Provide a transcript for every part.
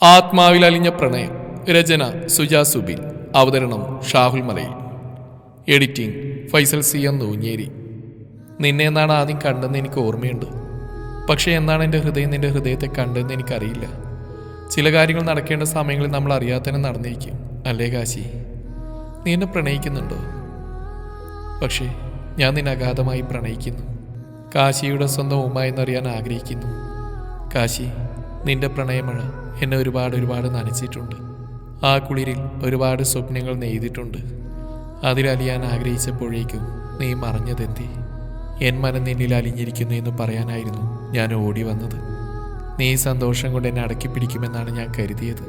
ആത്മാവിൽ അലിഞ്ഞ പ്രണയം. രചന സുജാ സുബിൻ. അവതരണം ഷാഹുൽ മലയിൽ. Editing Faisal C M Nooncheri. നിന്നെ എന്നാണ് ആദ്യം കണ്ടെന്ന് എനിക്ക് ഓർമ്മയുണ്ട്. പക്ഷേ എന്നാണ് എൻ്റെ ഹൃദയം നിന്റെ ഹൃദയത്തെ കണ്ടെന്ന് എനിക്കറിയില്ല. ചില കാര്യങ്ങൾ നടക്കേണ്ട സമയങ്ങളിൽ നമ്മൾ അറിയാതെ തന്നെ നടന്നിരിക്കും, അല്ലേ കാശി? നീ എന്നെ പ്രണയിക്കുന്നുണ്ടോ? പക്ഷേ ഞാൻ നിന്നെ അഗാധമായി പ്രണയിക്കുന്നു. കാശിയുടെ സ്വന്തം ഉമ്മ എന്നറിയാൻ ആഗ്രഹിക്കുന്നു. കാശി, നിന്റെ പ്രണയമഴ എന്നെ ഒരുപാട് നനച്ചിട്ടുണ്ട്. ആ കുളിരിൽ ഒരുപാട് സ്വപ്നങ്ങൾ നെയ്തിട്ടുണ്ട്. അതിലലിയാൻ ആഗ്രഹിച്ചപ്പോഴേക്കും നീ മറഞ്ഞതെന്തി? എൻ മനം നിന്നിൽ അലിഞ്ഞിരിക്കുന്നു എന്ന് പറയാനായിരുന്നു ഞാൻ ഓടി വന്നത്. നീ സന്തോഷം കൊണ്ട് എന്നെ അടക്കി പിടിക്കുമെന്നാണ് ഞാൻ കരുതിയത്.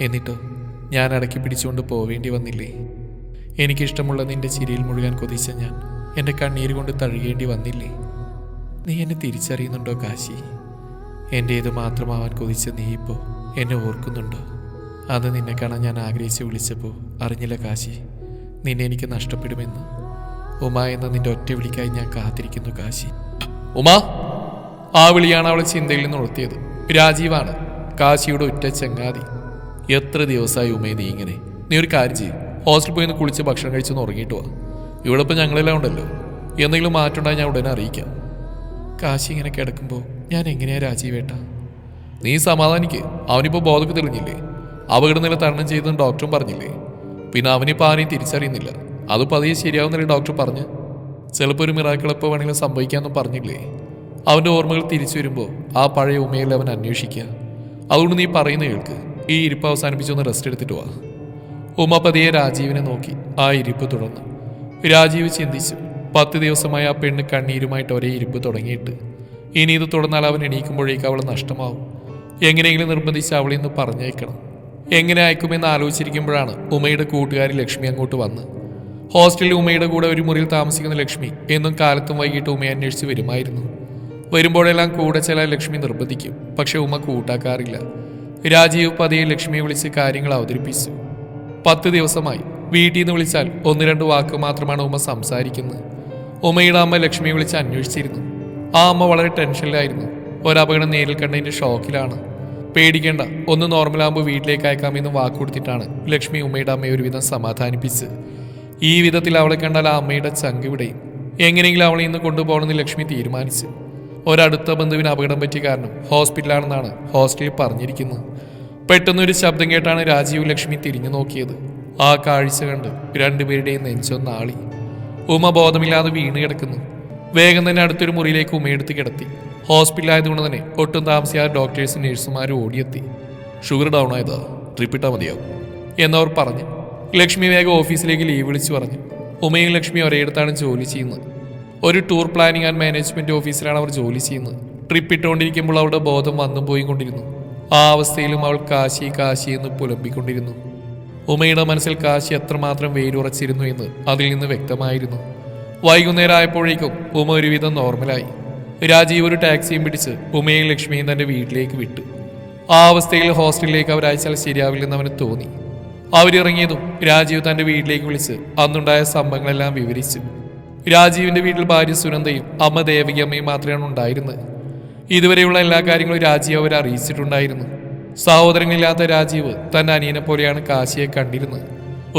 എന്നിട്ടോ ഞാൻ അടക്കി പിടിച്ചുകൊണ്ട് പോവേണ്ടി വന്നില്ലേ? എനിക്കിഷ്ടമുള്ള നിന്റെ ചിരിയിൽ മുഴുകാൻ കൊതിച്ച ഞാൻ എൻ്റെ കണ്ണീര് കൊണ്ട് തഴുകേണ്ടി വന്നില്ലേ? നീ എന്നെ തിരിച്ചറിയുന്നുണ്ടോ കാശി? എൻ്റേത് മാത്രമാവാൻ കൊതിച്ച നീ ഇപ്പോൾ എന്നെ ഓർക്കുന്നുണ്ടോ? അത് നിന്നെ കാണാൻ ഞാൻ ആഗ്രഹിച്ച് വിളിച്ചപ്പോൾ അറിഞ്ഞില്ല കാശി, നിന്നെ എനിക്ക് നഷ്ടപ്പെടുമെന്ന്. ഉമ എന്ന നിന്റെ ഒറ്റ വിളിക്കായി ഞാൻ കാത്തിരിക്കുന്നു കാശി. ഉമ! ആ വിളിയാണ് അവളെ ചിന്തയിൽ നിന്ന് ഉണർത്തിയത്. രാജീവാണ്, കാശിയുടെ ഉറ്റ ചങ്ങാതി. എത്ര ദിവസമായി ഉമയെ നീ ഇങ്ങനെ? നീ ഒരു കാര്യം ചെയ്യും, ഹോസ്റ്റലിൽ പോയി ഒന്ന് കുളിച്ച് ഭക്ഷണം കഴിച്ചൊന്ന് ഉറങ്ങിയിട്ട് വാ. ഇവിടെ ഇപ്പം ഞങ്ങളെല്ലാം ഉണ്ടല്ലോ, എന്തെങ്കിലും മാറ്റമുണ്ടായി ഞാൻ ഉടനെ അറിയിക്കാം. കാശി ഇങ്ങനെ കിടക്കുമ്പോൾ ഞാൻ എങ്ങനെയാ രാജീവേട്ട? നീ സമാധാനിക്ക്. അവനിപ്പോൾ ബോധമൊക്കെ തെളിഞ്ഞില്ലേ? അപകടനില തരണം ചെയ്തെന്ന് ഡോക്ടറും പറഞ്ഞില്ലേ? പിന്നെ അവനിപ്പോൾ ആരെയും തിരിച്ചറിയുന്നില്ല. അത് പതിയെ ശരിയാവുന്നില്ല ഡോക്ടർ പറഞ്ഞ്. ചിലപ്പോൾ ഒരു മിറാക്കിൾ എപ്പോൾ വേണമെങ്കിലും സംഭവിക്കാമെന്ന് പറഞ്ഞില്ലേ? അവൻ്റെ ഓർമ്മകൾ തിരിച്ചു വരുമ്പോൾ ആ പഴയ ഉമയിൽ അവൻ അന്വേഷിക്കുക. അതുകൊണ്ട് നീ പറയുന്ന കേൾക്ക്. ഈ ഇരിപ്പ് അവസാനിപ്പിച്ചൊന്ന് റെസ്റ്റ് എടുത്തിട്ട് വാ. ഉമ പതിയെ രാജീവിനെ നോക്കി ആ ഇരിപ്പ് തുടർന്നു. രാജീവ് ചിന്തിച്ചു. 10 ദിവസമായി ആ പെണ്ണ് കണ്ണീരുമായിട്ട് ഒരേ ഇരിപ്പ് തുടങ്ങിയിട്ട്. ഇനി ഇത് തുടർന്നാൽ അവൻ എണീക്കുമ്പോഴേക്ക് അവൾ നഷ്ടമാവും. എങ്ങനെയെങ്കിലും നിർബന്ധിച്ച് അവളിൽ നിന്ന് പറഞ്ഞേക്കണം. എങ്ങനെ അയക്കുമെന്ന് ആലോചിച്ചിരിക്കുമ്പോഴാണ് ഉമയുടെ കൂട്ടുകാരി ലക്ഷ്മി അങ്ങോട്ട് വന്ന്. ഹോസ്റ്റലിൽ ഉമയുടെ കൂടെ ഒരു മുറിയിൽ താമസിക്കുന്ന ലക്ഷ്മി എന്നും കാലത്തും വൈകിട്ട് ഉമയെ അന്വേഷിച്ച് വരുമായിരുന്നു. വരുമ്പോഴെല്ലാം കൂടെ ചില ലക്ഷ്മി നിർബന്ധിക്കും, പക്ഷെ ഉമ കൂട്ടാക്കാറില്ല. രാജീവ് പതിയെ ലക്ഷ്മിയെ വിളിച്ച് കാര്യങ്ങൾ അവതരിപ്പിച്ചു. 10 ദിവസമായി വീട്ടിൽ നിന്ന് വിളിച്ചാൽ 1-2 വാക്ക് മാത്രമാണ് ഉമ സംസാരിക്കുന്നത്. ഉമയുടെ അമ്മ ലക്ഷ്മിയെ വിളിച്ച് അന്വേഷിച്ചിരുന്നു. ആ അമ്മ വളരെ ടെൻഷനിലായിരുന്നു. ഒരപകടം നേരിൽ കണ്ടതിൻ്റെ ഷോക്കിലാണ്. പേടിക്കേണ്ട, ഒന്ന് നോർമലാകുമ്പോൾ വീട്ടിലേക്ക് അയക്കാമെന്ന് വാക്കുകൊടുത്തിട്ടാണ് ലക്ഷ്മി ഉമ്മയുടെ അമ്മയെ ഒരുവിധം സമാധാനിപ്പിച്ച്. ഈ വിധത്തിൽ അവളെ കണ്ടാൽ ആ അമ്മയുടെ ചങ്ക് വിടയും. എങ്ങനെയെങ്കിലും അവളെ ഇന്ന് കൊണ്ടുപോകണമെന്ന് ലക്ഷ്മി തീരുമാനിച്ചു. ഒരടുത്ത ബന്ധുവിന് അപകടം പറ്റിയ കാരണം ഹോസ്പിറ്റലാണെന്നാണ് ഹോസ്റ്റലിൽ പറഞ്ഞിരിക്കുന്നത്. പെട്ടെന്നൊരു ശബ്ദം കേട്ടാണ് രാജീവ് ലക്ഷ്മി തിരിഞ്ഞു നോക്കിയത്. ആ കാഴ്ച കണ്ട് രണ്ടുപേരുടെയും നെഞ്ചൊന്നാളി. ഉമ ബോധമില്ലാതെ വീണ് കിടക്കുന്നു. വേഗം തന്നെ അടുത്തൊരു മുറിയിലേക്ക് ഉമയെടുത്ത് കിടത്തി. ഹോസ്പിറ്റലായതുകൊണ്ട് തന്നെ ഒട്ടും താമസിയാതെ ഡോക്ടേഴ്സും നഴ്സുമാരും ഓടിയെത്തി. ഷുഗർ ഡൗൺ ആയതാ, ട്രിപ്പിട്ടാൽ മതിയാവും എന്നവർ പറഞ്ഞു. ലക്ഷ്മി വേഗം ഓഫീസിലേക്ക് ലീവ് വിളിച്ചു പറഞ്ഞു. ഉമയും ലക്ഷ്മി ഒരേയിടത്താണ് ജോലി ചെയ്യുന്നത്. ഒരു ടൂർ പ്ലാനിംഗ് ആൻഡ് മാനേജ്മെന്റ് ഓഫീസിലാണ് അവർ ജോലി ചെയ്യുന്നത്. ട്രിപ്പ് ഇട്ടുകൊണ്ടിരിക്കുമ്പോൾ അവളുടെ ബോധം വന്നും പോയി കൊണ്ടിരുന്നു. ആ അവസ്ഥയിലും അവൾ കാശി എന്ന് പുലമ്പിക്കൊണ്ടിരുന്നു. ഉമയുടെ മനസ്സിൽ കാശി എത്രമാത്രം വേരുറച്ചിരുന്നു എന്ന് അതിൽ നിന്ന് വ്യക്തമായിരുന്നു. വൈകുന്നേരം ആയപ്പോഴേക്കും ഉമ ഒരുവിധം നോർമലായി. രാജീവ് ഒരു ടാക്സിയും പിടിച്ച് ഉമയും ലക്ഷ്മിയും തന്റെ വീട്ടിലേക്ക് വിട്ടു. ആ അവസ്ഥയിൽ ഹോസ്റ്റലിലേക്ക് അവരയച്ചാൽ ശരിയാവില്ലെന്ന് അവന് തോന്നി. അവരിറങ്ങിയതും രാജീവ് തന്റെ വീട്ടിലേക്ക് വിളിച്ച് അന്നുണ്ടായ സംഭവങ്ങളെല്ലാം വിവരിച്ചു. രാജീവിന്റെ വീട്ടിൽ ഭാര്യ സുനന്ദയും അമ്മ ദേവകിയമ്മയും മാത്രമാണ് ഉണ്ടായിരുന്നത്. ഇതുവരെയുള്ള എല്ലാ കാര്യങ്ങളും രാജീവ് അവരെ അറിയിച്ചിട്ടുണ്ടായിരുന്നു. സഹോദരങ്ങളില്ലാത്ത രാജീവ് തന്റെ അനിയനെ പോലെയാണ് കാശിയെ കണ്ടിരുന്നത്.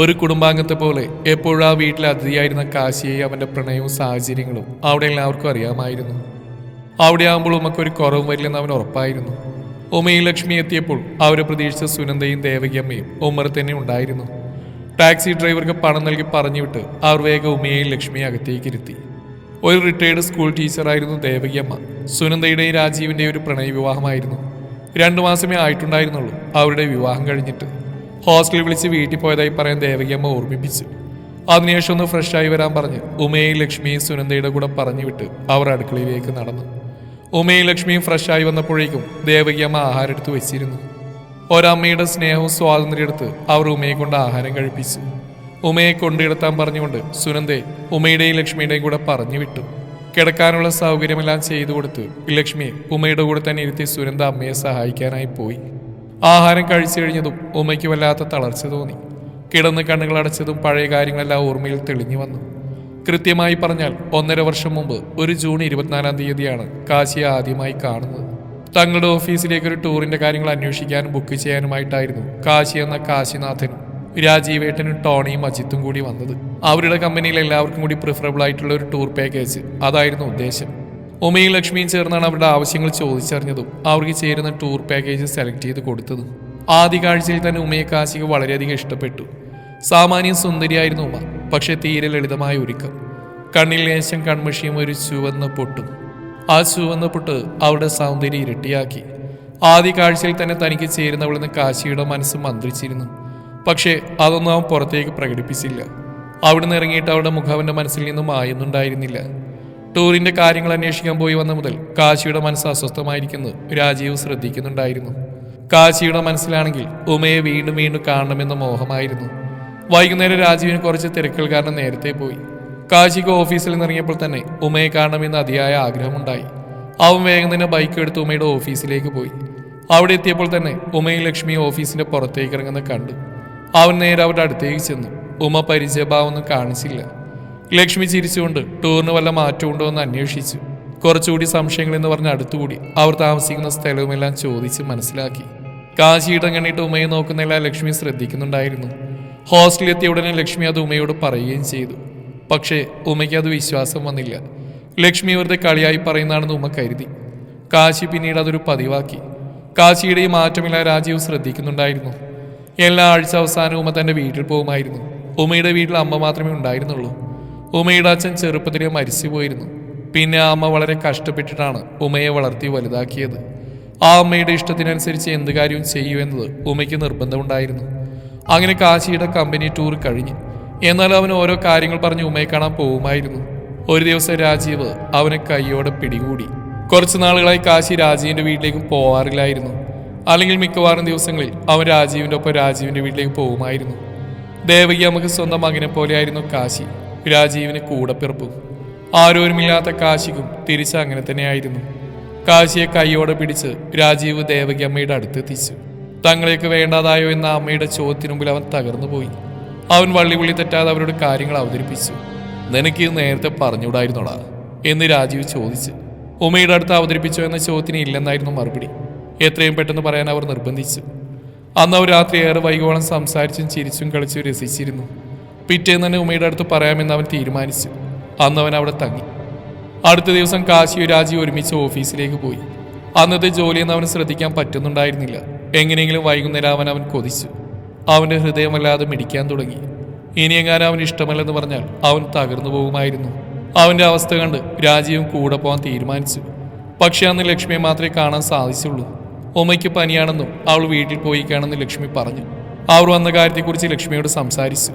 ഒരു കുടുംബാംഗത്തെ പോലെ എപ്പോഴും ആ വീട്ടിൽ അതിഥിയായിരുന്ന കാശിയെ അവന്റെ പ്രണയവും സാഹചര്യങ്ങളും അവിടെ എല്ലാവർക്കും അറിയാമായിരുന്നു. അവിടെ ആകുമ്പോൾ ഉമ്മക്കൊരു കുറവും വരില്ലെന്ന് അവൻ ഉറപ്പായിരുന്നു. ഉമയും ലക്ഷ്മി എത്തിയപ്പോൾ അവരെ പ്രതീക്ഷിച്ച സുനന്ദയും ദേവകിയമ്മയും ഉമ്മർ തന്നെ ഉണ്ടായിരുന്നു. ടാക്സി ഡ്രൈവർക്ക് പണം നൽകി പറഞ്ഞുവിട്ട് അവർ വേഗം ഉമയെയും ലക്ഷ്മിയെ അകത്തേക്ക് ഇരുത്തി. ഒരു റിട്ടയർഡ് സ്കൂൾ ടീച്ചറായിരുന്നു ദേവകിയമ്മ. സുനന്ദയുടെയും രാജീവിന്റെയും ഒരു പ്രണയ വിവാഹമായിരുന്നു. 2 മാസമേ ആയിട്ടുണ്ടായിരുന്നുള്ളൂ അവരുടെ വിവാഹം കഴിഞ്ഞിട്ട്. ഹോസ്റ്റലിൽ വിളിച്ച് വീട്ടിൽ പോയതായി പറയാൻ ദേവകിയമ്മ ഓർമ്മിപ്പിച്ചു. അതിനുശേഷം ഒന്ന് ഫ്രഷായി വരാൻ പറഞ്ഞ് ഉമയെയും ലക്ഷ്മിയും സുനന്ദയുടെ കൂടെ പറഞ്ഞു വിട്ട് അവർ അടുക്കളയിലേക്ക് നടന്നു. ഉമയും ലക്ഷ്മിയും ഫ്രഷായി വന്നപ്പോഴേക്കും ദേവകിയമ്മ ആഹാരം എടുത്ത് വെച്ചിരുന്നു. ഒരമ്മയുടെ സ്നേഹവും സ്വാതന്ത്ര്യം എടുത്ത് അവർ ഉമയെ കൊണ്ട് ആഹാരം കഴിപ്പിച്ചു. ഉമയെ കൊണ്ടിടത്താൻ പറഞ്ഞുകൊണ്ട് സുനന്ദയെ ഉമയുടെയും ലക്ഷ്മിയുടെയും കൂടെ പറഞ്ഞു വിട്ടു. കിടക്കാനുള്ള സൗകര്യമെല്ലാം ചെയ്തു കൊടുത്ത് ലക്ഷ്മിയെ ഉമയുടെ കൂടെ തന്നെ ഇരുത്തി സുനന്ദ അമ്മയെ സഹായിക്കാനായി പോയി. ആഹാരം കഴിച്ചു കഴിഞ്ഞതും ഉമയ്ക്ക് വല്ലാത്ത തളർച്ച തോന്നി. കിടന്ന് കണ്ണുകൾ അടച്ചതും പഴയ കാര്യങ്ങളെല്ലാം ഓർമ്മയിൽ തെളിഞ്ഞു വന്നു. കൃത്യമായി പറഞ്ഞാൽ 1.5 വർഷം മുമ്പ് ഒരു ജൂൺ 24-ാം തീയതിയാണ് കാശിയെ ആദ്യമായി കാണുന്നത്. തങ്ങളുടെ ഓഫീസിലേക്ക് ഒരു ടൂറിന്റെ കാര്യങ്ങൾ അന്വേഷിക്കാനും ബുക്ക് ചെയ്യാനുമായിട്ടായിരുന്നു കാശി എന്ന കാശിനാഥനും രാജീവേട്ടനും ടോണിയും അജിത്തും കൂടി വന്നത്. അവരുടെ കമ്പനിയിൽ എല്ലാവർക്കും കൂടി പ്രിഫറബിൾ ആയിട്ടുള്ള ഒരു ടൂർ പാക്കേജ് അതായിരുന്നു ഉദ്ദേശം. ഉമയും ലക്ഷ്മിയും ചേർന്നാണ് അവരുടെ ആവശ്യങ്ങൾ ചോദിച്ചറിഞ്ഞതും അവർക്ക് ചേരുന്ന ടൂർ പാക്കേജ് സെലക്ട് ചെയ്ത് കൊടുത്തതും. ആദ്യ കാഴ്ചയിൽ തന്നെ ഉമയെ കാശിക്ക് വളരെയധികം ഇഷ്ടപ്പെട്ടു. സാമാന്യം സുന്ദരിയായിരുന്നു ഉമ, പക്ഷെ തീരെ ലളിതമായ ഒരുക്കം. കണ്ണിൽ ലേശം കൺമഷിയും ഒരു ചുവന്ന പൊട്ടും. ആ ചുവന്ന പൊട്ട് അവരുടെ സൗന്ദര്യം ഇരട്ടിയാക്കി. ആദ്യ കാഴ്ചയിൽ തന്നെ തനിക്ക് ചേരുന്നവളെന്ന് കാശിയുടെ മനസ്സ് മന്ത്രിച്ചിരുന്നു. പക്ഷേ അതൊന്നും അവൻ പുറത്തേക്ക് പ്രകടിപ്പിച്ചില്ല. അവിടുന്ന് ഇറങ്ങിയിട്ട് അവളുടെ മുഖം അവൻ്റെ മനസ്സിൽ നിന്നും മായുന്നുണ്ടായിരുന്നില്ല. ടൂറിന്റെ കാര്യങ്ങൾ അന്വേഷിക്കാൻ പോയി വന്ന മുതൽ കാശിയുടെ മനസ്സ് അസ്വസ്ഥമായിരിക്കുന്നു രാജീവ് ശ്രദ്ധിക്കുന്നുണ്ടായിരുന്നു. കാശിയുടെ മനസ്സിലാണെങ്കിൽ ഉമയെ വീണ്ടും വീണ്ടും കാണണമെന്ന മോഹമായിരുന്നു. വൈകുന്നേരം രാജീവിന് കുറച്ച് തിരക്കുകൾ കാരണം നേരത്തെ പോയി. കാശിക്ക് ഓഫീസിൽ നിന്നിറങ്ങിയപ്പോൾ തന്നെ ഉമയെ കാണണമെന്ന് അതിയായ ആഗ്രഹമുണ്ടായി. അവൻ വേഗം തന്നെ ബൈക്ക് എടുത്ത് ഉമയുടെ ഓഫീസിലേക്ക് പോയി. അവിടെ എത്തിയപ്പോൾ തന്നെ ഉമയും ലക്ഷ്മിയും ഓഫീസിന്റെ പുറത്തേക്ക് ഇറങ്ങുന്ന കണ്ടു. അവൻ നേരെ അവരുടെ അടുത്തേക്ക് ചെന്നു. ഉമ പരിചയഭാവമൊന്നും കാണിച്ചില്ല. ലക്ഷ്മി ചിരിച്ചുകൊണ്ട് ടൂറിന് വല്ല മാറ്റമുണ്ടോ എന്ന് അന്വേഷിച്ചു. കുറച്ചുകൂടി സംശയങ്ങൾ എന്ന് പറഞ്ഞ് അടുത്തുകൂടി അവർ താമസിക്കുന്ന സ്ഥലവുമെല്ലാം ചോദിച്ച് മനസ്സിലാക്കി. കാശി ഇടം കണ്ടിട്ട് ഉമയെ നോക്കുന്നെല്ലാം ലക്ഷ്മി ശ്രദ്ധിക്കുന്നുണ്ടായിരുന്നു. ഹോസ്റ്റലിൽ എത്തിയ ഉടനെ ലക്ഷ്മി അത് ഉമയോട് പറയുകയും ചെയ്തു. പക്ഷേ ഉമയ്ക്ക് അത് വിശ്വാസം വന്നില്ല. ലക്ഷ്മി വെറുതെ കളിയായി പറയുന്നതാണെന്ന് ഉമ കരുതി. കാശി പിന്നീട് അതൊരു പതിവാക്കി. കാശിയുടെ ഈ മാറ്റമില്ല രാജീവ് ശ്രദ്ധിക്കുന്നുണ്ടായിരുന്നു. എല്ലാ ആഴ്ച അവസാനവും ഉമ തന്റെ വീട്ടിൽ പോകുമായിരുന്നു. ഉമയുടെ വീട്ടിൽ അമ്മ മാത്രമേ ഉണ്ടായിരുന്നുള്ളൂ. ഉമയുടെ അച്ഛൻ ചെറുപ്പത്തിലെ മരിച്ചു പോയിരുന്നു. പിന്നെ ആ അമ്മ വളരെ കഷ്ടപ്പെട്ടിട്ടാണ് ഉമയെ വളർത്തി വലുതാക്കിയത്. ആ അമ്മയുടെ ഇഷ്ടത്തിനനുസരിച്ച് എന്ത് കാര്യവും ചെയ്യൂ എന്നത് ഉമയ്ക്ക് നിർബന്ധമുണ്ടായിരുന്നു. അങ്ങനെ കാശിയുടെ കമ്പനി ടൂർ കഴിഞ്ഞു. എന്നാൽ അവൻ ഓരോ കാര്യങ്ങൾ പറഞ്ഞ് ഉമയെ കാണാൻ പോകുമായിരുന്നു. ഒരു ദിവസം രാജീവ് അവനെ കൈയോടെ പിടികൂടി. കുറച്ചു നാളുകളായി കാശി രാജീവിന്റെ വീട്ടിലേക്ക് പോവാറില്ലായിരുന്നു. അല്ലെങ്കിൽ മിക്കവാറും ദിവസങ്ങളിൽ അവൻ രാജീവിന്റെ ഒപ്പം രാജീവിന്റെ വീട്ടിലേക്ക് പോകുമായിരുന്നു. ദേവകി നമുക്ക് സ്വന്തം മകനെ പോലെയായിരുന്നു കാശി. രാജീവിന് കൂടപ്പിറപ്പും. ആരോരുമില്ലാത്ത കാശിക്കും തിരിച്ച് അങ്ങനെ തന്നെയായിരുന്നു. കാശിയെ കൈയോടെ പിടിച്ച് രാജീവ് ദേവകി അമ്മയുടെ അടുത്തെത്തിച്ചു. തങ്ങളേക്ക് വേണ്ടാതായോ എന്ന അമ്മയുടെ ചോദ്യത്തിനു മുമ്പിൽ അവൻ തകർന്നുപോയി. അവൻ വള്ളിപുള്ളി തെറ്റാതെ അവരോട് കാര്യങ്ങൾ അവതരിപ്പിച്ചു. നിനക്ക് ഇത് നേരത്തെ പറഞ്ഞുകൂടായിരുന്നോടാ എന്ന് രാജീവ് ചോദിച്ചു. ഉമയുടെ അടുത്ത് അവതരിപ്പിച്ചോ എന്ന ചോദ്യത്തിന് ഇല്ലെന്നായിരുന്നു മറുപടി. എത്രയും പെട്ടെന്ന് പറയാൻ അവർ നിർബന്ധിച്ചു. അന്ന് അവർ രാത്രി ഏറെ വൈകോളം സംസാരിച്ചും ചിരിച്ചും കളിച്ചും രസിച്ചിരുന്നു. പിറ്റേന്ന് തന്നെ ഉമയുടെ അടുത്ത് പറയാമെന്ന് അവൻ തീരുമാനിച്ചു. അന്ന് അവൻ അവിടെ തങ്ങി. അടുത്ത ദിവസം കാശിയും രാജീവ് ഒരുമിച്ച് ഓഫീസിലേക്ക് പോയി. അന്നത്തെ ജോലിയൊന്നും അവന് ശ്രദ്ധിക്കാൻ പറ്റുന്നുണ്ടായിരുന്നില്ല. എങ്ങനെയെങ്കിലും വൈകുന്നേരം അവൻ കൊതിച്ചു. അവന്റെ ഹൃദയമല്ലാതെ മിടിക്കാൻ തുടങ്ങി. ഇനിയെങ്ങാനും അവന് ഇഷ്ടമല്ലെന്ന് പറഞ്ഞാൽ അവൻ തകർന്നു പോകുമായിരുന്നു. അവന്റെ അവസ്ഥ കണ്ട് രാജീവും കൂടെ പോകാൻ തീരുമാനിച്ചു. പക്ഷെ അന്ന് ലക്ഷ്മിയെ മാത്രമേ കാണാൻ സാധിച്ചുള്ളൂ. ഉമയ്ക്ക് പനിയാണെന്നും അവൾ വീട്ടിൽ പോയിക്കാണെന്ന് ലക്ഷ്മി പറഞ്ഞു. അവർ വന്ന കാര്യത്തെക്കുറിച്ച് ലക്ഷ്മിയോട് സംസാരിച്ചു.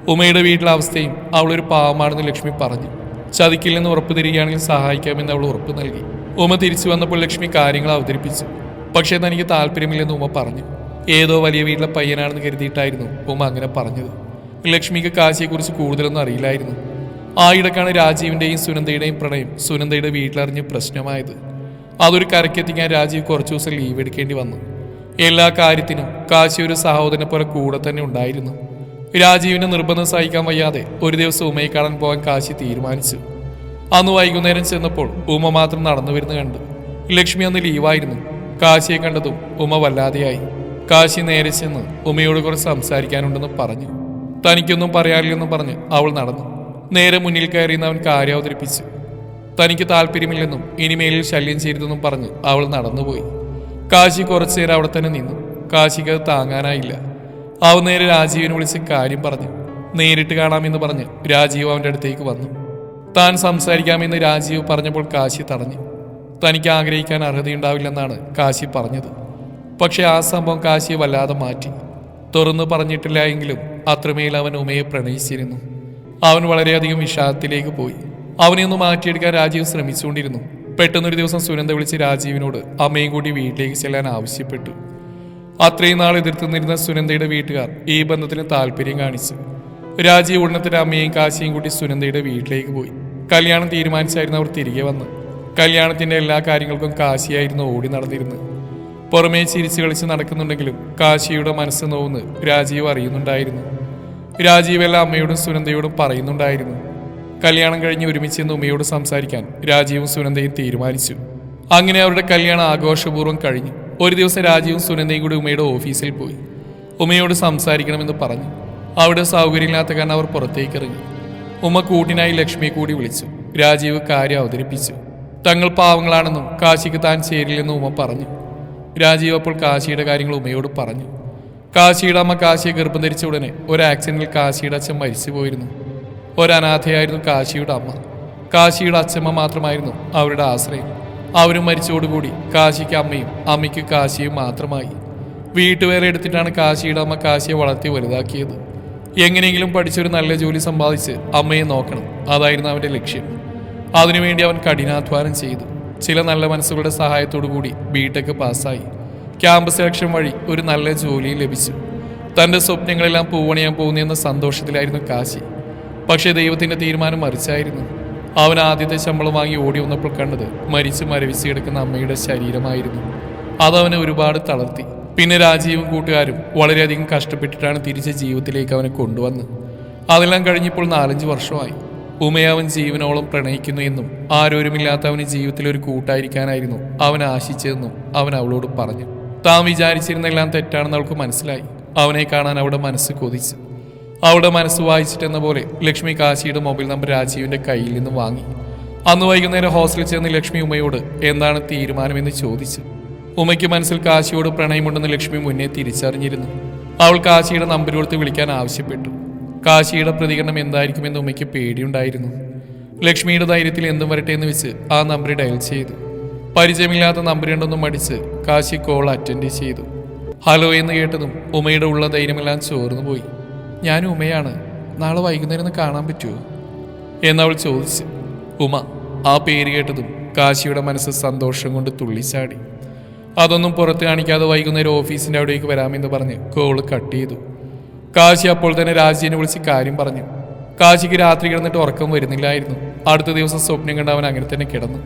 ഉമയുടെ വീട്ടിലെ അവസ്ഥയും അവളൊരു പാവമാണെന്ന് ലക്ഷ്മി പറഞ്ഞു. ചതിക്കില്ലെന്ന് ഉറപ്പ് തരികയാണെങ്കിൽ സഹായിക്കാമെന്ന് അവൾ ഉറപ്പ് നൽകി. ഉമ തിരിച്ചു വന്നപ്പോൾ ലക്ഷ്മി കാര്യങ്ങൾ അവതരിപ്പിച്ചു. പക്ഷേ തനിക്ക് താല്പര്യമില്ലെന്ന് ഉമ പറഞ്ഞു. ഏതോ വലിയ വീട്ടിലെ പയ്യനാണെന്ന് കരുതിയിട്ടായിരുന്നു ഉമ അങ്ങനെ പറഞ്ഞത്. ലക്ഷ്മിക്ക് കാശിയെക്കുറിച്ച് കൂടുതലൊന്നും അറിയില്ലായിരുന്നു. ആയിടക്കാണ് രാജീവിന്റെയും സുനന്ദയുടെയും പ്രണയം സുനന്ദയുടെ വീട്ടിലറിഞ്ഞ് പ്രശ്നമായത്. അതൊരു കരക്കെത്തിക്കാൻ രാജീവ് കുറച്ചു ദിവസം ലീവ് എടുക്കേണ്ടി വന്നു. എല്ലാ കാര്യത്തിനും കാശി ഒരു സഹോദരനെ പോലെ കൂടെ തന്നെ ഉണ്ടായിരുന്നു. രാജീവിന്റെ നിർബന്ധം സഹിക്കാൻ വയ്യാതെ ഒരു ദിവസം ഉമയെ കാണാൻ പോകാൻ കാശി തീരുമാനിച്ചു. അന്ന് വൈകുന്നേരം ചെന്നപ്പോൾ ഉമ മാത്രം നടന്നു വരുന്ന കണ്ടു. ലക്ഷ്മി അന്ന് ലീവായിരുന്നു. കാശിയെ കണ്ടതും ഉമ വല്ലാതെയായി. കാശി നേരെ ചെന്ന് ഉമയോട് കുറച്ച് സംസാരിക്കാനുണ്ടെന്ന് പറഞ്ഞു. തനിക്കൊന്നും പറയാനില്ലെന്നും പറഞ്ഞ് അവൾ നടന്നു. നേരെ മുന്നിൽ കയറിയെന്ന് അവൻ കാര്യം അവതരിപ്പിച്ചു. തനിക്ക് താല്പര്യമില്ലെന്നും ഇനിമേലിൽ ശല്യം ചെയ്തതെന്നും പറഞ്ഞ് അവൾ നടന്നുപോയി. കാശി കുറച്ചു നേരം അവിടെ തന്നെ നിന്നു. കാശിക്ക് അത് താങ്ങാനായില്ല. അവൻ നേരെ രാജീവിനെ വിളിച്ച് കാര്യം പറഞ്ഞു. നേരിട്ട് കാണാമെന്ന് പറഞ്ഞ് രാജീവ് അവൻ്റെ അടുത്തേക്ക് വന്നു. താൻ സംസാരിക്കാമെന്ന് രാജീവ് പറഞ്ഞപ്പോൾ കാശി തടഞ്ഞു. തനിക്ക് ആഗ്രഹിക്കാൻ അർഹതയുണ്ടാവില്ലെന്നാണ് കാശി പറഞ്ഞത്. പക്ഷെ ആ സംഭവം കാശിയെ വല്ലാതെ മാറ്റി. തുറന്നു പറഞ്ഞിട്ടില്ല എങ്കിലും അത്രമേൽ അവൻ ഉമയെ പ്രണയിച്ചിരുന്നു. അവൻ വളരെയധികം വിഷാദത്തിലേക്ക് പോയി. അവനെ ഒന്ന് മാറ്റിയെടുക്കാൻ രാജീവ് ശ്രമിച്ചുകൊണ്ടിരുന്നു. പെട്ടെന്നൊരു ദിവസം സുനന്ദ വിളിച്ച് രാജീവിനോട് അമ്മയും കൂടി വീട്ടിലേക്ക് ചെല്ലാൻ ആവശ്യപ്പെട്ടു. അത്രയും നാൾ എതിർത്തുനിന്നിരുന്ന സുനന്ദയുടെ വീട്ടുകാർ ഈ ബന്ധത്തിന് താല്പര്യം കാണിച്ചു. രാജീവ് ഉടനത്തിന് അമ്മയെയും കാശിയും കൂട്ടി സുനന്ദയുടെ വീട്ടിലേക്ക് പോയി. കല്യാണം തീരുമാനിച്ചായിരുന്നു അവർ തിരികെ വന്ന്. കല്യാണത്തിന്റെ എല്ലാ കാര്യങ്ങൾക്കും കാശിയായിരുന്നു ഓടി നടന്നിരുന്നത്. പുറമേ ചിരിച്ചു കളിച്ച് നടക്കുന്നുണ്ടെങ്കിലും കാശിയുടെ മനസ്സ് നോവുന്ന് രാജീവ് അറിയുന്നുണ്ടായിരുന്നു. രാജീവ് എല്ലാം അമ്മയോടും സുനന്ദയോടും പറയുന്നുണ്ടായിരുന്നു. കല്യാണം കഴിഞ്ഞ് ഒരുമിച്ച് നിന്ന് ഉമ്മയോട് സംസാരിക്കാൻ രാജീവും സുനന്ദയും തീരുമാനിച്ചു. അങ്ങനെ അവരുടെ കല്യാണം ആഘോഷപൂർവ്വം കഴിഞ്ഞു. ഒരു ദിവസം രാജീവും സുനന്ദയും കൂടി ഉമ്മയുടെ ഓഫീസിൽ പോയി. ഉമ്മയോട് സംസാരിക്കണമെന്ന് പറഞ്ഞു. അവിടെ സൗകര്യമില്ലാത്ത കാരണം അവർ പുറത്തേക്ക് ഇറങ്ങി. ഉമ്മ കൂട്ടിനായി ലക്ഷ്മിയെ കൂടി വിളിച്ചു. രാജീവ് കാര്യം അവതരിപ്പിച്ചു. തങ്ങൾ പാവങ്ങളാണെന്നും കാശിക്ക് താൻ ചേരില്ലെന്നും ഉമ്മ പറഞ്ഞു. രാജീവ് അപ്പോൾ കാശിയുടെ കാര്യങ്ങൾ ഉമ്മയോട് പറഞ്ഞു. കാശിയുടെ അമ്മ കാശിയെ ഗർഭം ധരിച്ച ഉടനെ ഒരു ആക്സിഡന്റിൽ കാശിയുടെ അച്ഛൻ മരിച്ചു പോയിരുന്നു. ഒരനാഥയായിരുന്നു കാശിയുടെ അമ്മ. കാശിയുടെ അച്ഛമ്മ മാത്രമായിരുന്നു അവരുടെ ആശ്രയം. അവരും മരിച്ചോടുകൂടി കാശിക്ക് അമ്മയും അമ്മയ്ക്ക് കാശിയും മാത്രമായി. വീട്ടുവേറെ എടുത്തിട്ടാണ് കാശിയുടെ അമ്മ കാശിയെ വളർത്തി വലുതാക്കിയത്. എങ്ങനെയെങ്കിലും പഠിച്ചൊരു നല്ല ജോലി സമ്പാദിച്ച് അമ്മയെ നോക്കണം, അതായിരുന്നു അവൻ്റെ ലക്ഷ്യം. അതിനുവേണ്ടി അവൻ കഠിനാധ്വാനം ചെയ്തു. ചില നല്ല മനസ്സുകളുടെ സഹായത്തോടു കൂടി ബിടെക് പാസ്സായി. ക്യാമ്പസ് സെലക്ഷൻ വഴി ഒരു നല്ല ജോലിയും ലഭിച്ചു. തൻ്റെ സ്വപ്നങ്ങളെല്ലാം പൂവണിയാൻ പോകുന്നെന്ന സന്തോഷത്തിലായിരുന്നു കാശി. പക്ഷേ ദൈവത്തിൻ്റെ തീരുമാനം മറിച്ചായിരുന്നു. അവൻ ആദ്യത്തെ ശമ്പളം വാങ്ങി ഓടി വന്നപ്പോൾ കണ്ടത് മരിച്ചു മരവിച്ച് കിടക്കുന്ന അമ്മയുടെ ശരീരമായിരുന്നു. അതവനെ ഒരുപാട് തളർത്തി. പിന്നെ രാജീവും കൂട്ടുകാരും വളരെയധികം കഷ്ടപ്പെട്ടിട്ടാണ് തിരിച്ച് ജീവിതത്തിലേക്ക് അവനെ കൊണ്ടുവന്ന്. അതെല്ലാം കഴിഞ്ഞപ്പോൾ 4-5 വർഷമായി. ഉമയെ അവൻ ജീവനോളം പ്രണയിക്കുന്നു എന്നും ആരോരുമില്ലാത്ത അവന് ജീവിതത്തിൽ ഒരു കൂട്ടായിരിക്കാനായിരുന്നു അവൻ ആശിച്ചതെന്നും അവൻ അവളോട് പറഞ്ഞു. താൻ വിചാരിച്ചിരുന്നെല്ലാം തെറ്റാണെന്ന് അവൾക്ക് മനസ്സിലായി. അവനെ കാണാൻ അവളുടെ മനസ്സ് കൊതിച്ചു. അവളുടെ മനസ്സ് വായിച്ചിട്ടെന്ന പോലെ ലക്ഷ്മി കാശിയുടെ മൊബൈൽ നമ്പർ രാജീവിന്റെ കയ്യിൽ നിന്ന് വാങ്ങി. അന്ന് വൈകുന്നേരം ഹോസ്റ്റലിൽ ചെന്ന് ലക്ഷ്മി ഉമയോട് എന്താണ് തീരുമാനമെന്ന് ചോദിച്ചു. ഉമയ്ക്ക് മനസ്സിൽ കാശിയോട് പ്രണയമുണ്ടെന്ന് ലക്ഷ്മി മുന്നേ തിരിച്ചറിഞ്ഞിരുന്നു. അവൾ കാശിയുടെ നമ്പർ കൊടുത്ത് വിളിക്കാൻ ആവശ്യപ്പെട്ടു. കാശിയുടെ പ്രതികരണം എന്തായിരിക്കുമെന്ന് ഉമയ്ക്ക് പേടിയുണ്ടായിരുന്നു. ലക്ഷ്മിയുടെ ധൈര്യത്തിൽ എന്തും വരട്ടെ എന്ന് വെച്ച് ആ നമ്പർ ഡയൽ ചെയ്തു. പരിചയമില്ലാത്ത നമ്പറുണ്ടെന്നും മടിച്ച് കാശി കോൾ അറ്റൻഡ് ചെയ്തു. ഹലോ എന്ന് കേട്ടതും ഉമയുടെ ഉള്ള ധൈര്യമെല്ലാം ചോർന്നു പോയി. ഞാൻ ഉമയാണ്, നാളെ വൈകുന്നേരം കാണാൻ പറ്റുമോ എന്നവൾ ചോദിച്ചു. ഉമ ആ പേര് കേട്ടതും കാശിയുടെ മനസ്സ് സന്തോഷം കൊണ്ട് തുള്ളിച്ചാടി. അതൊന്നും പുറത്ത് കാണിക്കാതെ വൈകുന്നേരം ഓഫീസിൻ്റെ അവിടേക്ക് വരാമെന്ന് പറഞ്ഞ് കോള് കട്ട് ചെയ്തു. കാശി അപ്പോൾ തന്നെ രാജീവിനെ വിളിച്ച് കാര്യം പറഞ്ഞു. കാശിക്ക് രാത്രി കിടന്നിട്ട് ഉറക്കം വരുന്നില്ലായിരുന്നു. അടുത്ത ദിവസം സ്വപ്നം കണ്ട് അവൻ അങ്ങനെ തന്നെ കിടന്നു.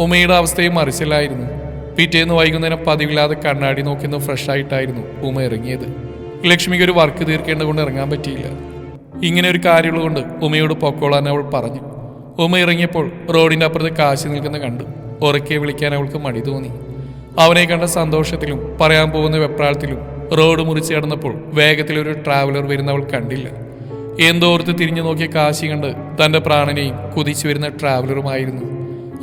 ഉമയുടെ അവസ്ഥയും മറിച്ചില്ലായിരുന്നു. പിറ്റേന്ന് വൈകുന്നേരം പതിവില്ലാതെ കണ്ണാടി നോക്കിന്ന് ഫ്രഷ് ആയിട്ടായിരുന്നു ഉമ ഇറങ്ങിയത്. ലക്ഷ്മിക്ക് ഒരു വർക്ക് തീർക്കേണ്ടതുകൊണ്ട് ഇറങ്ങാൻ പറ്റിയില്ല. ഇങ്ങനെ ഒരു കാര്യമുള്ളതുകൊണ്ട് ഉമയോട് പൊക്കോളാൻ അവൾ പറഞ്ഞു. ഉമ ഇറങ്ങിയപ്പോൾ റോഡിൻ്റെ അപ്പുറത്ത് കാശി നിൽക്കുന്ന കണ്ടു. ഉറക്കെ വിളിക്കാൻ അവൾക്ക് മടി തോന്നി. അവനെ കണ്ട സന്തോഷത്തിലും പറയാൻ പോകുന്ന വെപ്രാളത്തിലും റോഡ് മുറിച്ച് കടന്നപ്പോൾ വേഗത്തിലൊരു ട്രാവലർ വരുന്ന അവൾ കണ്ടില്ല. എന്തോർത്ത് തിരിഞ്ഞു നോക്കിയ കാശി കണ്ട് തൻ്റെ പ്രാണനെയും കുതിച്ചു വരുന്ന ട്രാവലറുമായിരുന്നു.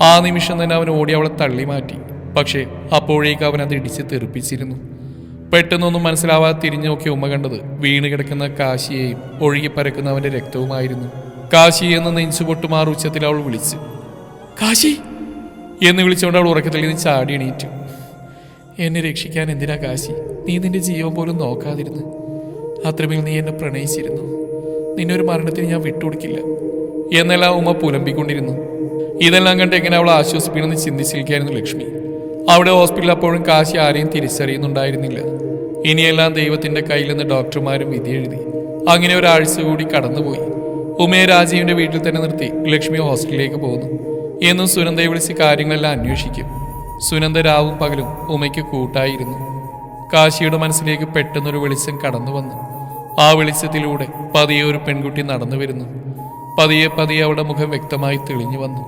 ആ നിമിഷം തന്നെ അവൻ ഓടി അവളെ തള്ളി മാറ്റി. പക്ഷേ അപ്പോഴേക്ക് അവൻ അത് ഇടിച്ച് തെറിപ്പിച്ചിരുന്നു. പെട്ടെന്നൊന്നും മനസ്സിലാവാതെ തിരിഞ്ഞു നോക്കിയ ഉമ്മ കണ്ടത് വീണ് കിടക്കുന്ന കാശിയെയും ഒഴുകിപ്പരക്കുന്ന അവൻ്റെ രക്തവുമായിരുന്നു. കാശി എന്ന് നെഞ്ചുപൊട്ടുമാർ ഉച്ചത്തിൽ അവൾ വിളിച്ചു. കാശി എന്ന് വിളിച്ചുകൊണ്ട് അവൾ ഉറക്കത്തിൽ നിന്ന് ചാടി എണീറ്റു. എന്നെ രക്ഷിക്കാൻ എന്തിനാ കാശി നീ നിന്റെ ജീവൻ പോലും നോക്കാതിരുന്നു? അത്രമേൽ നീ എന്നെ പ്രണയിച്ചിരുന്നു. നിന്നൊരു മരണത്തിന് ഞാൻ വിട്ടുകൊടുക്കില്ല എന്നെല്ലാം ഉമ്മ പുലമ്പിക്കൊണ്ടിരുന്നു. ഇതെല്ലാം കണ്ട് എങ്ങനെ അവളെ ആശ്വസിപ്പിക്കണമെന്ന് ചിന്തിച്ചിരിക്കുകയായിരുന്നു ലക്ഷ്മി. അവിടെ ഹോസ്പിറ്റലിൽ അപ്പോഴും കാശി ആരെയും തിരിച്ചറിയുന്നുണ്ടായിരുന്നില്ല. ഇനിയെല്ലാം ദൈവത്തിന്റെ കയ്യിൽ നിന്ന് ഡോക്ടർമാരും വിധി എഴുതി. അങ്ങനെ ഒരാഴ്ച കൂടി കടന്നുപോയി. ഉമയെ രാജീവിന്റെ വീട്ടിൽ തന്നെ നിർത്തി ലക്ഷ്മി ഹോസ്റ്റലിലേക്ക് പോകുന്നു. എന്നും സുനന്ദയെ വിളിച്ച് കാര്യങ്ങളെല്ലാം അന്വേഷിക്കും. സുനന്ദ രാവും പകലും ഉമയ്ക്ക് കൂട്ടായിരുന്നു. കാശിയുടെ മനസ്സിലേക്ക് പെട്ടെന്നൊരു വെളിച്ചം കടന്നു വന്നു. ആ വെളിച്ചത്തിലൂടെ പതിയെ ഒരു പെൺകുട്ടി നടന്നു വരുന്നു. പതിയെ പതിയെ അവളുടെ മുഖം വ്യക്തമായി തെളിഞ്ഞു വന്നു.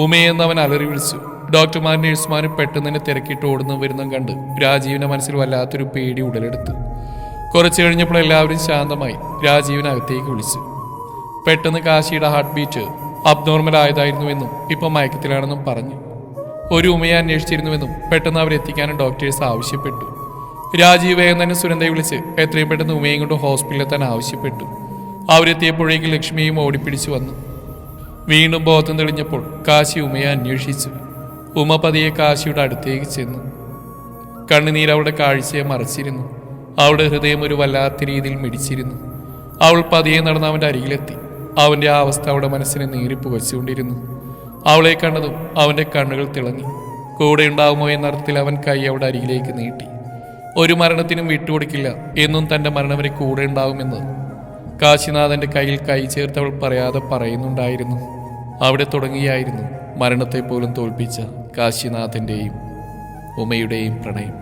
ഉമയെന്ന് അവൻ അലറി വിളിച്ചു. ഡോക്ടർമാരും നഴ്സുമാരും പെട്ടെന്ന് തന്നെ തിരക്കിട്ട് ഓടുന്നു വരുന്നതും കണ്ട് രാജീവിന്റെ മനസ്സിൽ വല്ലാത്തൊരു പേടി ഉടലെടുത്തു. കുറച്ചു കഴിഞ്ഞപ്പോൾ എല്ലാവരും ശാന്തമായി രാജീവിനകത്തേക്ക് വിളിച്ചു. പെട്ടെന്ന് കാശിയുടെ ഹാർട്ട് ബീറ്റ് അബ്നോർമൽ ആയതായിരുന്നുവെന്നും ഇപ്പം മയക്കത്തിലാണെന്നും പറഞ്ഞു. ഒരു ഉമയെ അന്വേഷിച്ചിരുന്നുവെന്നും പെട്ടെന്ന് അവരെത്തിക്കാനും ഡോക്ടേഴ്സ് ആവശ്യപ്പെട്ടു. രാജീവ് വേഗം തന്നെ സുനന്ദയെ വിളിച്ച് എത്രയും പെട്ടെന്ന് ഉമയും കൊണ്ട് ഹോസ്പിറ്റലിലെത്താൻ ആവശ്യപ്പെട്ടു. അവരെത്തിയപ്പോഴേക്കും ലക്ഷ്മിയും ഓടിപ്പിടിച്ചു വന്നു. വീണ്ടും ബോധം തെളിഞ്ഞപ്പോൾ കാശി ഉമയെ അന്വേഷിച്ചു. ഉമ പതിയെ കാശിയുടെ അടുത്തേക്ക് ചെന്നു. കണ്ണുനീർ അവളുടെ കാഴ്ചയെ മറച്ചിരുന്നു. അവളുടെ ഹൃദയം ഒരു വല്ലാത്ത രീതിയിൽ മിടിച്ചിരുന്നു. അവൾ പതിയെ നടന്ന് അവൻ്റെ അരികിലെത്തി. അവൻ്റെ ആ അവസ്ഥ അവളുടെ മനസ്സിനെ നീറി പുകച്ചുകൊണ്ടിരുന്നു. അവളെ കണ്ടതും അവൻ്റെ കണ്ണുകൾ തിളങ്ങി. കൂടെ ഉണ്ടാവുമോ എന്നർത്ഥത്തിൽ അവൻ കൈ അവളുടെ അരികിലേക്ക് നീട്ടി. ഒരു മരണത്തിനും വിട്ടുകൊടുക്കില്ല എന്നും തൻ്റെ മരണം വരെ കൂടെ ഉണ്ടാവുമെന്ന് കാശിനാഥൻ്റെ കയ്യിൽ കൈ ചേർത്ത് അവൾ പറയാതെ പറയുന്നുണ്ടായിരുന്നു. അവിടെ തുടങ്ങിയായിരുന്നു മരണത്തെ പോലും തോൽപ്പിച്ച കാശിനാഥൻ്റെയും ഉമയുടെയും പ്രണയം.